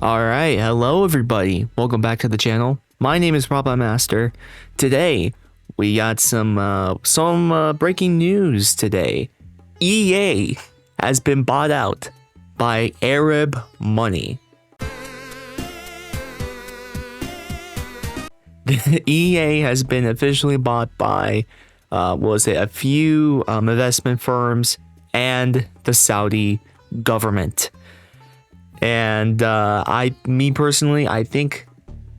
Alright, hello everybody. Welcome back to the channel. My name is Robot Master. Today, we got some breaking news today. EA has been bought out by Arab Money. EA has been officially bought by a few investment firms and the Saudi government. And me personally, I think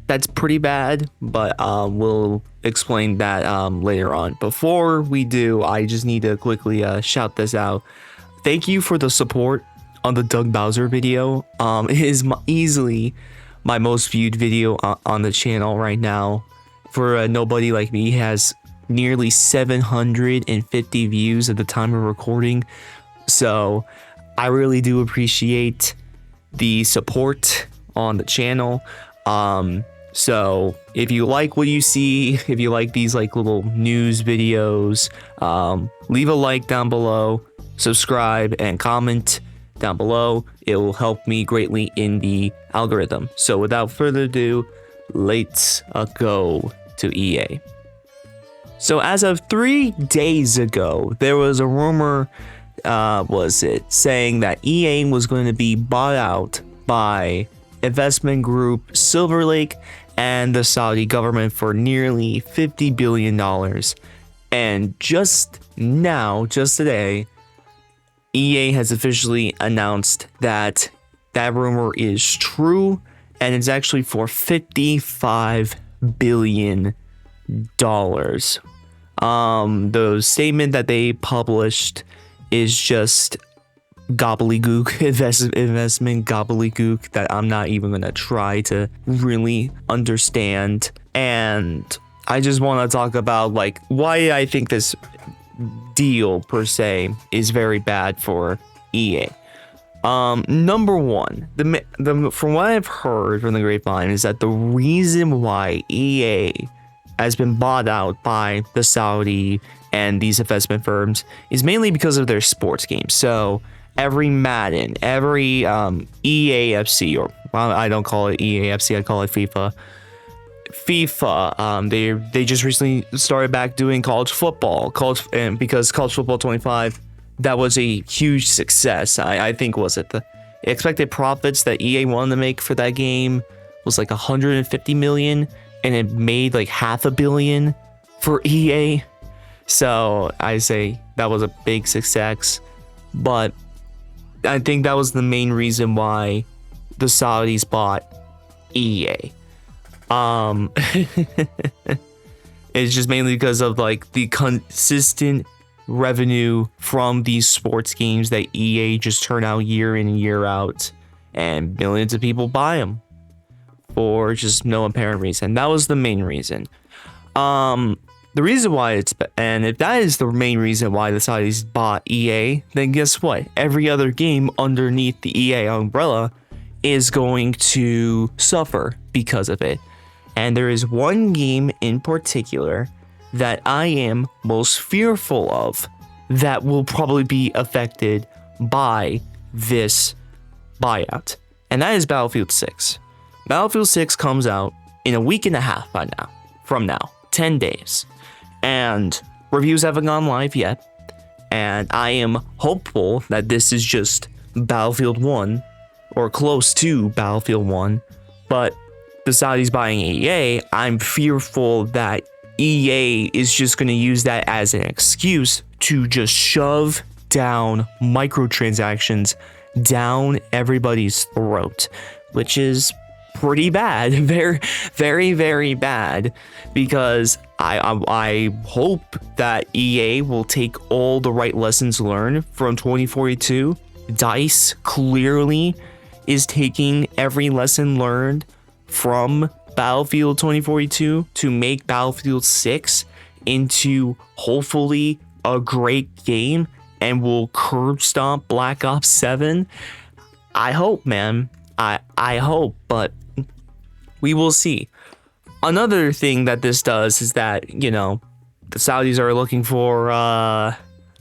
that's pretty bad, but we'll explain that later on. Before we do, I just need to quickly shout this out. Thank you for the support on the Doug Bowser video. It is easily my most viewed video on the channel right now. For nobody like me, has nearly 750 views at the time of recording. So I really do appreciate the support on the channel. So if you like what you see, if you like these like little news videos, leave a like down below, subscribe and comment down below. It will help me greatly in the algorithm. So without further ado, let's go to EA. So as of 3 days ago, there was a rumor saying that EA was going to be bought out by investment group Silver Lake and the Saudi government for nearly $50 billion. And just today, EA has officially announced that that rumor is true, and it's actually for $55 billion. The statement that they published is just gobbledygook, investment gobbledygook that I'm not even gonna try to really understand. And I just want to talk about like why I think this deal per se is very bad for EA. Number one, from what I've heard from the grapevine is that the reason why EA has been bought out by the Saudi and these investment firms is mainly because of their sports games. So every Madden, every EAFC, or well, I don't call it EAFC, I call it FIFA. They just recently started back doing college football, because college football 25, that was a huge success. I think was it the expected profits that EA wanted to make for that game was like 150 million, and it made like $500 million for EA. So I say that was a big success, but I think that was the main reason why the Saudis bought EA. It's just mainly because of like the consistent revenue from these sports games that EA just turn out year in and year out, and millions of people buy them for just no apparent reason. That was the main reason. The reason why and if that is the main reason why the Saudis bought EA, then guess what? Every other game underneath the EA umbrella is going to suffer because of it. And there is one game in particular that I am most fearful of that will probably be affected by this buyout. And that is Battlefield 6. Battlefield 6 comes out in a week and a half from now, 10 days. And reviews haven't gone live yet. And I am hopeful that this is just Battlefield 1 or close to Battlefield 1. But the Saudis buying EA, I'm fearful that EA is just going to use that as an excuse to just shove down microtransactions down everybody's throat, which is pretty bad. Very, very, very bad, because I hope that EA will take all the right lessons learned from 2042. DICE clearly is taking every lesson learned from Battlefield 2042 to make Battlefield 6 into hopefully a great game and will curb stomp Black Ops 7. I hope, man. I hope, but we will see. Another thing that this does is that, you know, the Saudis are looking for,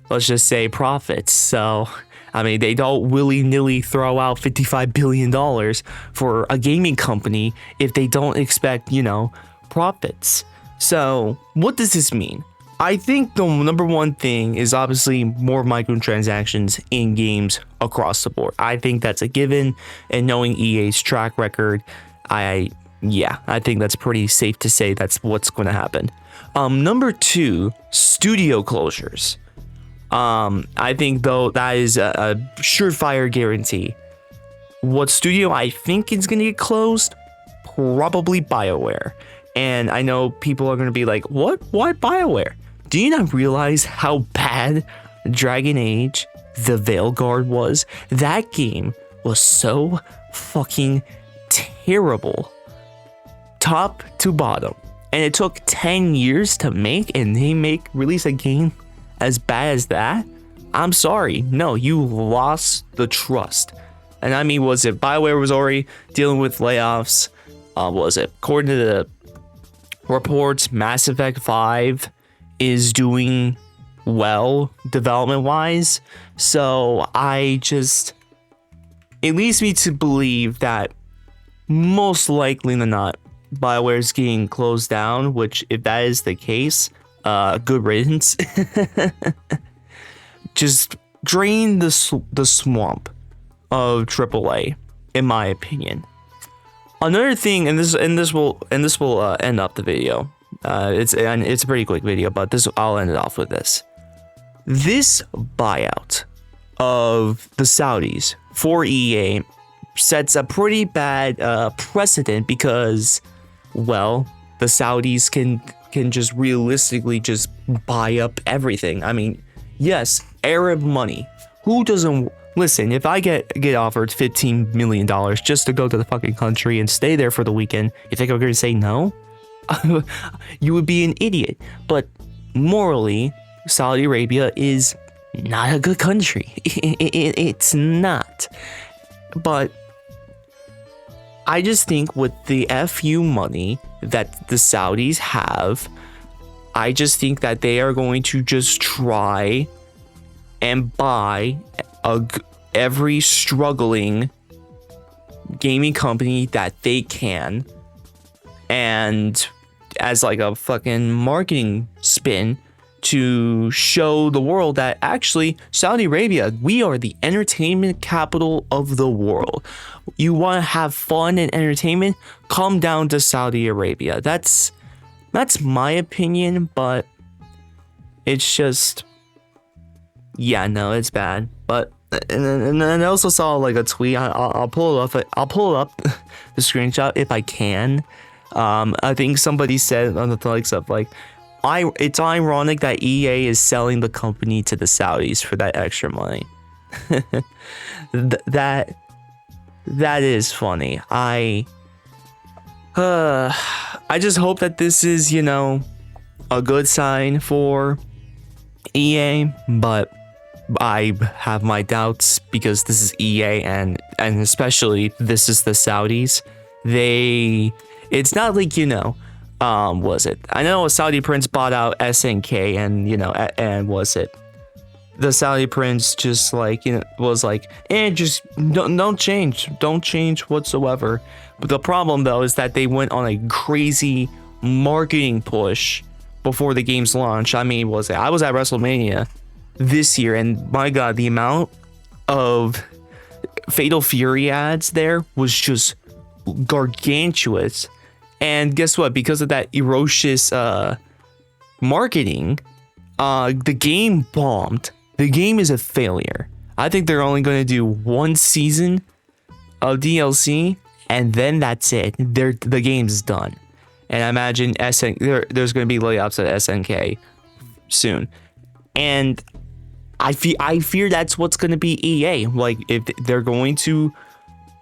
let's just say, profits. So I mean, they don't willy-nilly throw out $55 billion for a gaming company if they don't expect, profits. So what does this mean? I think the number one thing is obviously more microtransactions in games across the board. I think that's a given, and knowing EA's track record, I think that's pretty safe to say that's what's going to happen. Number two, studio closures. I think though that is a surefire guarantee. What studio I think is going to get closed? Probably BioWare. And I know people are going to be like, what? Why BioWare? Do you not realize how bad Dragon Age The Veilguard was? That game was so fucking terrible. Top to bottom. And it took 10 years to make, and they release a game as bad as that? I'm sorry. No, you lost the trust. And I mean, was it BioWare was already dealing with layoffs? Was it? According to the reports, Mass Effect 5 is doing well development-wise. So it leads me to believe that most likely than not, BioWare is getting closed down, which if that is the case, good riddance. Just drain the swamp of AAA, in my opinion. Another thing, and this will end up the video. It's a pretty quick video, but I'll end it off with this. This buyout of the Saudis for EA sets a pretty bad precedent because, well, the Saudis can just realistically just buy up everything. I mean, yes, Arab money. Who doesn't listen? If I get offered $15 million just to go to the fucking country and stay there for the weekend, you think I'm going to say no? You would be an idiot. But morally, Saudi Arabia is not a good country. It's not. But I just think with the FU money that the Saudis have, I just think that they are going to just try and buy every struggling gaming company that they can, and as like a fucking marketing spin to show the world that actually Saudi Arabia, we are the entertainment capital of the world. You want to have fun and entertainment? Come down to Saudi Arabia. That's my opinion, but it's just, yeah, no, it's bad. But and I also saw like a tweet. I'll pull it up. I'll pull up the screenshot if I can. I think somebody said on the likes of like, it's ironic that EA is selling the company to the Saudis for that extra money. That is funny. I just hope that this is, a good sign for EA, but I have my doubts because this is EA and especially this is the Saudis. It's not like, was it? I know a Saudi prince bought out SNK and was it? The Saudi prince just like, was like, just don't change whatsoever. But the problem though is that they went on a crazy marketing push before the game's launch. I mean, I was at WrestleMania this year, and my God, the amount of Fatal Fury ads there was just gargantuous. And guess what? Because of that ferocious marketing, the game bombed. The game is a failure. I think they're only going to do one season of DLC, and then that's it. The game's done. And I imagine there's going to be layoffs at SNK soon. And I fear that's what's going to be EA. Like, if they're going to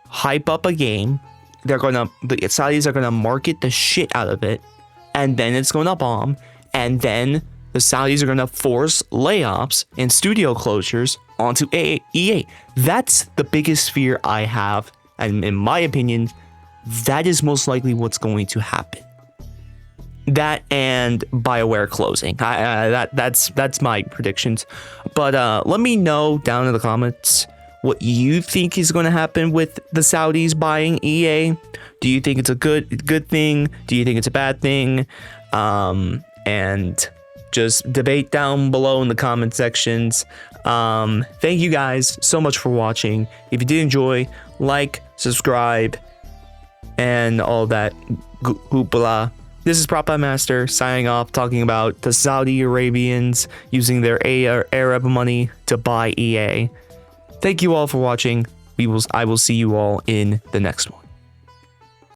hype up a game, the Saudis are gonna market the shit out of it, and then it's gonna bomb, and then the Saudis are gonna force layoffs and studio closures onto EA. That's the biggest fear I have, and in my opinion, that is most likely what's going to happen. That and BioWare closing. That's my predictions. But let me know down in the comments what you think is going to happen with the Saudis buying EA. Do you think it's a good thing? Do you think it's a bad thing? And just debate down below in the comment sections. Thank you guys so much for watching. If you did enjoy, like, subscribe, and all that hoopla. This is Prop Master signing off, talking about the Saudi Arabians using their Arab money to buy EA. Thank you all for watching. I will see you all in the next one.